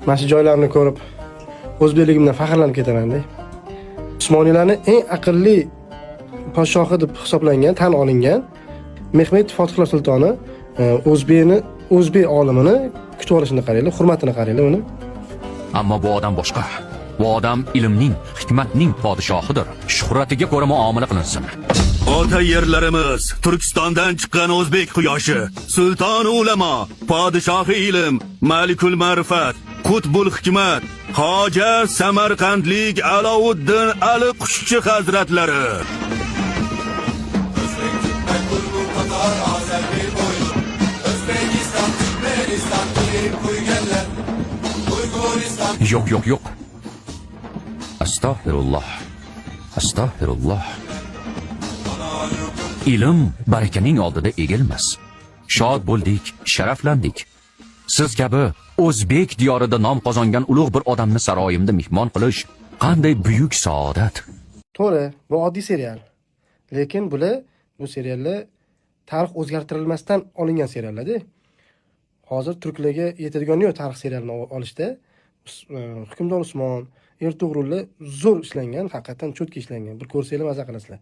Mana shu joylarni ko'rib o'zbekligimdan faxrlanib ketaman-da. Usmoniylarning eng aqlli podshohi deb hisoblangan, tan olingan Mehmet Fatihlar sultoni o'zbek olimini kutib olishini qaranglar, hurmatini qaranglar uni. Ammo bu odam boshqa. Bu odam ilmning, hikmatning podshohidir. Shuhratiga ko'ra muomala qilinsin. Ota yerlarimiz, Turkistondan chiqqan o'zbek quyoshi, sulton ulamo, podshohi ilm, malikul ma'rifat, qutbul hikmat, Hoja Samarqandlik Alovuddin Ali Qushchi hazratlari. Yo'q. Astagfirulloh. Astagfirulloh. Ilm barakaning oldida egilmas. Shod bo'ldik, sharaflandik. Siz kabi o'zbek diyorida nom qozongan ulug' bir odamni saroyimda mehmon qilish qanday buyuk saodat. To'g'ri, bu oddiy serial. Lekin bu seriallar tarix o'zgartirilmasdan olingan seriallar-da. Hozir turklarga yetadigan yo'q tarix serialini olishda. Hukmdor Usmon, Ertuğrullar zo'r ishlangan, haqiqatan cho'tki ishlangan. Bir ko'rsanglar maza qilasizlar.